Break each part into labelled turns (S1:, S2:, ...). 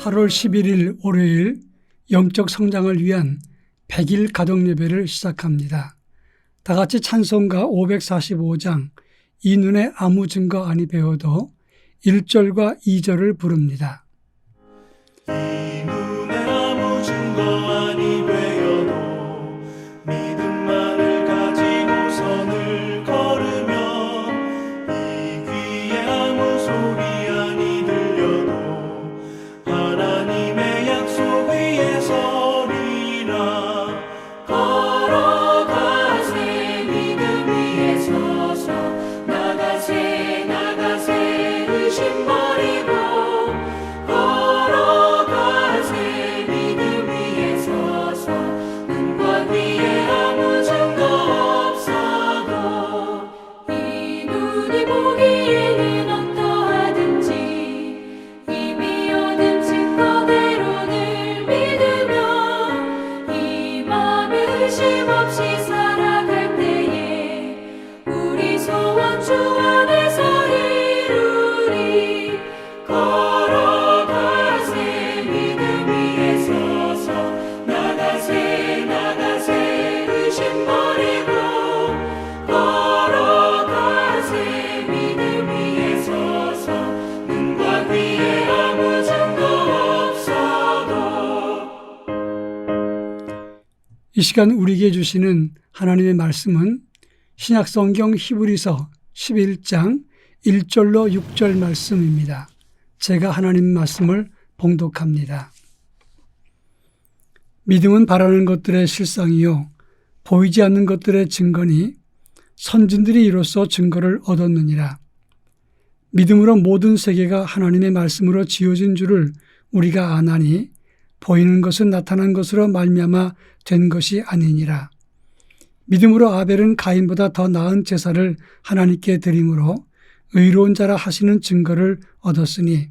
S1: 8월 11일 월요일 영적 성장을 위한 100일 가정 예배를 시작합니다. 다 같이 찬송가 545장 이 눈에 아무 증거 아니 배워도 1절과 2절을 부릅니다.
S2: 이 눈에 아무 증거 아니 되어도 믿음만을 가지고 선을 걸으면 이 귀에 아무 소리 아니 들려도 하나님의 약속 위에 서리라. 걸어가세 믿음 위에 서서 나가세 나가세 의심 버리고 걸어가세 믿음 위에 서서 눈과 귀에 아무 증거 없어도 이 눈이 보기에는 어떠하든지 이미 얻은 증거대로를 믿으면 이 맘에 의심 없이 살아갈 때에 우리 소원 주 안에서 이루리. 걸어가세 믿음 위에 서서 나가세 나가세 의심 버리고 걸어가세 믿음 위에 서서 눈과 귀에 아무 증거 없어도.
S1: 이 시간 우리에게 주시는 하나님의 말씀은 신약성경 히브리서 11장 1절로 6절 말씀입니다. 제가 하나님 말씀을 봉독합니다. 믿음은 바라는 것들의 실상이요 보이지 않는 것들의 증거니 선진들이 이로써 증거를 얻었느니라. 믿음으로 모든 세계가 하나님의 말씀으로 지어진 줄을 우리가 아나니 보이는 것은 나타난 것으로 말미암아 된 것이 아니니라. 믿음으로 아벨은 가인보다 더 나은 제사를 하나님께 드림으로 의로운 자라 하시는 증거를 얻었으니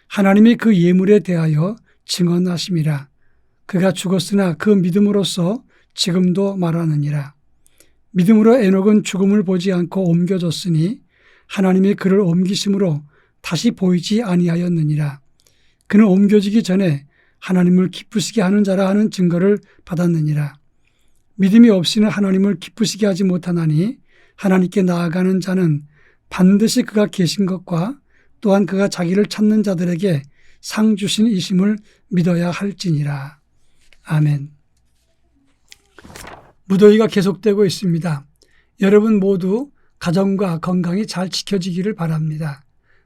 S1: 하나님이 그 예물에 대하여 증언하심이라. 그가 죽었으나 그 믿음으로써 지금도 말하느니라. 믿음으로 에녹은 죽음을 보지 않고 옮겨졌으니 하나님이 그를 옮기심으로 다시 보이지 아니하였느니라. 그는 옮겨지기 전에 하나님을 기쁘시게 하는 자라 하는 증거를 받았느니라. 믿음이 없이는 하나님을 기쁘시게 하지 못하나니 하나님께 나아가는 자는 반드시 그가 계신 것과 또한 그가 자기를 찾는 자들에게 상 주신 이심을 믿어야 할지니라. 아멘. 무더위가 계속되고 있습니다. 여러분 모두 가정과 건강이 잘 지켜지기를 바랍니다.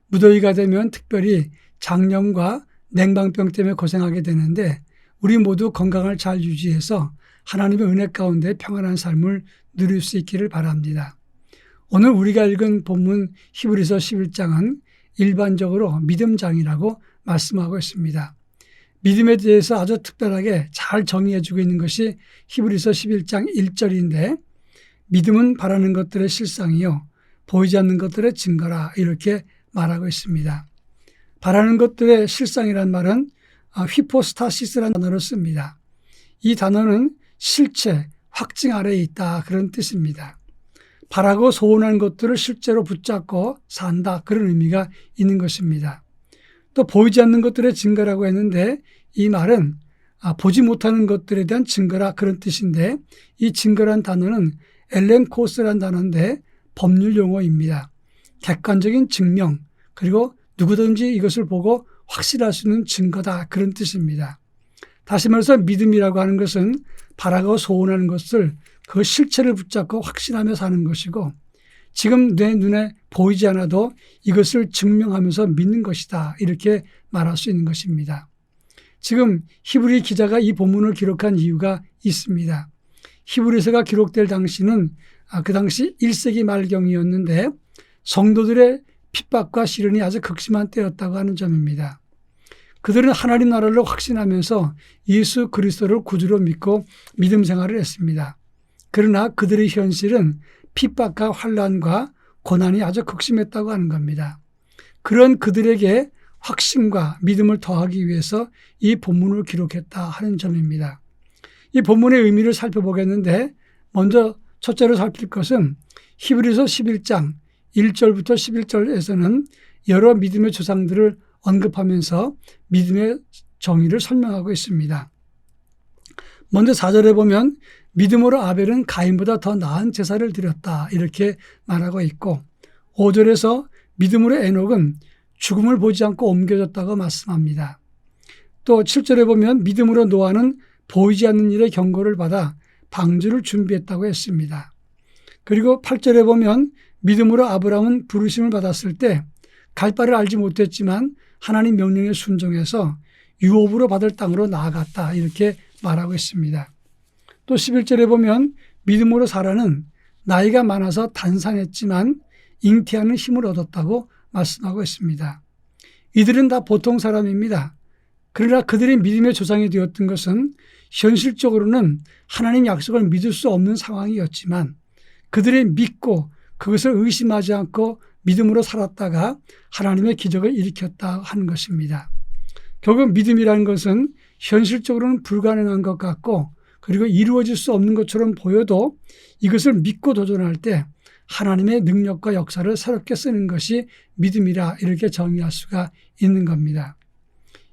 S1: 무더위가 되면 특별히 장염과 냉방병 때문에 고생하게 되는데 우리 모두 건강을 잘 유지해서 하나님의 은혜 가운데 평안한 삶을 누릴 수 있기를 바랍니다. 오늘 우리가 읽은 본문 히브리서 11장은 일반적으로 믿음장이라고 말씀하고 있습니다. 믿음에 대해서 아주 특별하게 잘 정의해주고 있는 것이 히브리서 11장 1절인데 믿음은 바라는 것들의 실상이요 보이지 않는 것들의 증거라 이렇게 말하고 있습니다. 바라는 것들의 실상이란 말은 휘포스타시스라는 단어를 씁니다. 이 단어는 실체, 확증 아래에 있다 그런 뜻입니다. 바라고 소원한 것들을 실제로 붙잡고 산다 그런 의미가 있는 것입니다. 또 보이지 않는 것들의 증거라고 했는데 이 말은 보지 못하는 것들에 대한 증거라 그런 뜻인데 이 증거란 단어는 엘렌코스란 단어인데 법률 용어입니다. 객관적인 증명 그리고 누구든지 이것을 보고 확실할 수 있는 증거다 그런 뜻입니다. 다시 말해서 믿음이라고 하는 것은 바라고 소원하는 것을 그 실체를 붙잡고 확신하며 사는 것이고 지금 내 눈에 보이지 않아도 이것을 증명하면서 믿는 것이다 이렇게 말할 수 있는 것입니다. 지금 히브리 기자가 이 본문을 기록한 이유가 있습니다. 히브리서가 기록될 당시는 그 당시 1세기 말경이었는데 성도들의 핍박과 시련이 아주 극심한 때였다고 하는 점입니다. 그들은 하나님 나라를 확신하면서 예수 그리스도를 구주로 믿고 믿음 생활을 했습니다. 그러나 그들의 현실은 핍박과 환난과 고난이 아주 극심했다고 하는 겁니다. 그런 그들에게 확신과 믿음을 더하기 위해서 이 본문을 기록했다 하는 점입니다. 이 본문의 의미를 살펴보겠는데 먼저 첫째로 살필 것은 히브리서 11장 1절부터 11절에서는 여러 믿음의 조상들을 언급하면서 믿음의 정의를 설명하고 있습니다. 먼저 4절에 보면 믿음으로 아벨은 가인보다 더 나은 제사를 드렸다 이렇게 말하고 있고 5절에서 믿음으로 에녹은 죽음을 보지 않고 옮겨졌다고 말씀합니다. 또 7절에 보면 믿음으로 노아는 보이지 않는 일의 경고를 받아 방주를 준비했다고 했습니다. 그리고 8절에 보면 믿음으로 아브라함은 부르심을 받았을 때 갈 바를 알지 못했지만 하나님 명령에 순종해서 유업으로 받을 땅으로 나아갔다 이렇게 말하고 있습니다. 또 11절에 보면 믿음으로 사라는 나이가 많아서 단산했지만 잉태하는 힘을 얻었다고 말씀하고 있습니다. 이들은 다 보통 사람입니다. 그러나 그들의 믿음의 조상이 되었던 것은 현실적으로는 하나님 약속을 믿을 수 없는 상황이었지만 그들의 믿고 그것을 의심하지 않고 믿음으로 살았다가 하나님의 기적을 일으켰다 하는 것입니다. 결국 믿음이라는 것은 현실적으로는 불가능한 것 같고 그리고 이루어질 수 없는 것처럼 보여도 이것을 믿고 도전할 때 하나님의 능력과 역사를 새롭게 쓰는 것이 믿음이라 이렇게 정의할 수가 있는 겁니다.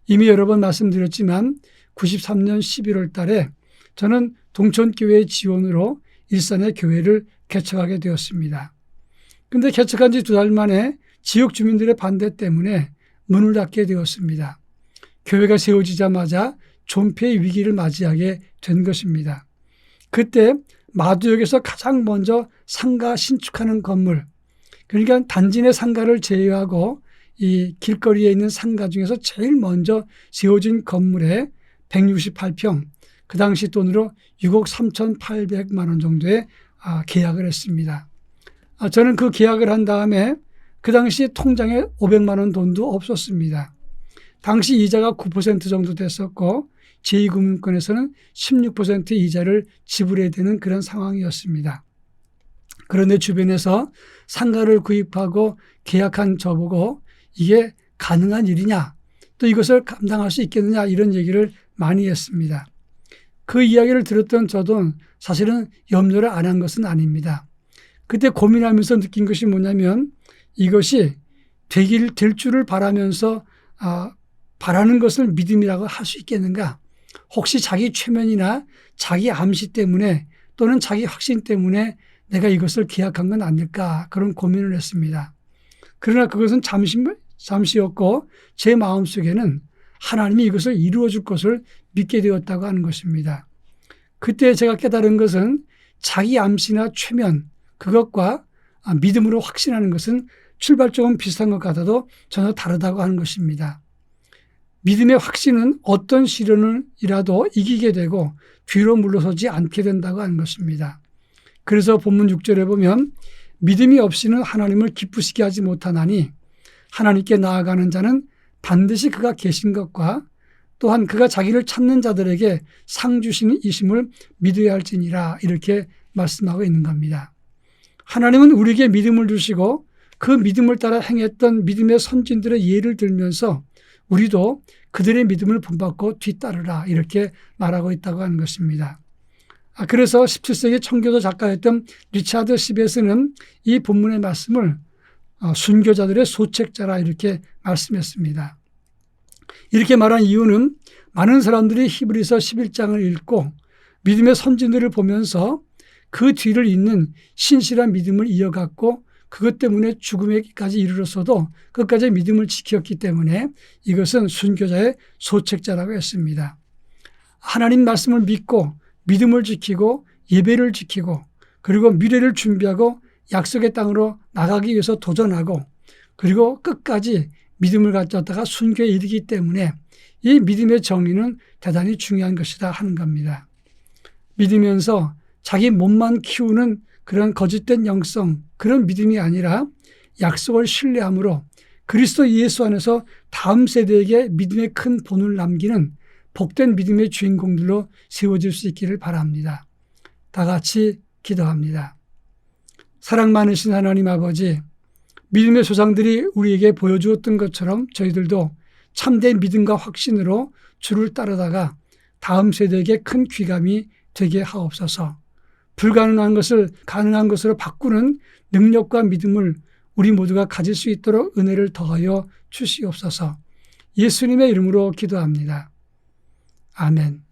S1: 이미 여러 번 말씀드렸지만 93년 11월 달에 저는 동천교회의 지원으로 일산의 교회를 개척하게 되었습니다. 그런데 개척한 지 2달 만에 지역 주민들의 반대 때문에 문을 닫게 되었습니다. 교회가 세워지자마자 존폐의 위기를 맞이하게 된 것입니다. 그때 마두역에서 가장 먼저 상가 신축하는 건물, 그러니까 단지 내 상가를 제외하고 이 길거리에 있는 상가 중에서 제일 먼저 세워진 건물에 168평, 그 당시 돈으로 6억 3,800만 원 정도의 계약을 했습니다. 저는 그 계약을 한 다음에 그 당시 통장에 500만 원 돈도 없었습니다. 당시 이자가 9% 정도 됐었고 제2금융권에서는 16% 이자를 지불해야 되는 그런 상황이었습니다. 그런데 주변에서 상가를 구입하고 계약한 저보고 이게 가능한 일이냐, 또 이것을 감당할 수 있겠느냐 이런 얘기를 많이 했습니다. 그 이야기를 들었던 저도 사실은 염려를 안 한 것은 아닙니다. 그때 고민하면서 느낀 것이 뭐냐면 이것이 될 줄을 바라면서 바라는 것을 믿음이라고 할 수 있겠는가? 혹시 자기 최면이나 자기 암시 때문에 또는 자기 확신 때문에 내가 이것을 계약한 건 아닐까 그런 고민을 했습니다. 그러나 그것은 잠시였고 제 마음속에는 하나님이 이것을 이루어 줄 것을 믿게 되었다고 하는 것입니다. 그때 제가 깨달은 것은 자기 암시나 최면 그것과 믿음으로 확신하는 것은 출발점은 비슷한 것 같아도 전혀 다르다고 하는 것입니다. 믿음의 확신은 어떤 시련이라도 이기게 되고 뒤로 물러서지 않게 된다고 하는 것입니다. 그래서 본문 6절에 보면 믿음이 없이는 하나님을 기쁘시게 하지 못하나니 하나님께 나아가는 자는 반드시 그가 계신 것과 또한 그가 자기를 찾는 자들에게 상 주시는 이심을 믿어야 할지니라 이렇게 말씀하고 있는 겁니다. 하나님은 우리에게 믿음을 주시고 그 믿음을 따라 행했던 믿음의 선진들의 예를 들면서 우리도 그들의 믿음을 본받고 뒤따르라 이렇게 말하고 있다고 하는 것입니다. 그래서 17세기 청교도 작가였던 리차드 시베스는 이 본문의 말씀을 순교자들의 소책자라 이렇게 말씀했습니다. 이렇게 말한 이유는 많은 사람들이 히브리서 11장을 읽고 믿음의 선진들을 보면서 그 뒤를 잇는 신실한 믿음을 이어갔고 그것 때문에 죽음에까지 이르렀어도 끝까지 믿음을 지켰기 때문에 이것은 순교자의 소책자라고 했습니다. 하나님 말씀을 믿고 믿음을 지키고 예배를 지키고 그리고 미래를 준비하고 약속의 땅으로 나가기 위해서 도전하고 그리고 끝까지 믿음을 가졌다가 순교에 이르기 때문에 이 믿음의 정리는 대단히 중요한 것이다 하는 겁니다. 믿으면서 자기 몸만 키우는 그런 거짓된 영성, 그런 믿음이 아니라 약속을 신뢰함으로 그리스도 예수 안에서 다음 세대에게 믿음의 큰 본을 남기는 복된 믿음의 주인공들로 세워질 수 있기를 바랍니다. 다 같이 기도합니다. 사랑 많으신 하나님 아버지, 믿음의 조상들이 우리에게 보여주었던 것처럼 저희들도 참된 믿음과 확신으로 주를 따르다가 다음 세대에게 큰 귀감이 되게 하옵소서. 불가능한 것을 가능한 것으로 바꾸는 능력과 믿음을 우리 모두가 가질 수 있도록 은혜를 더하여 주시옵소서. 예수님의 이름으로 기도합니다. 아멘.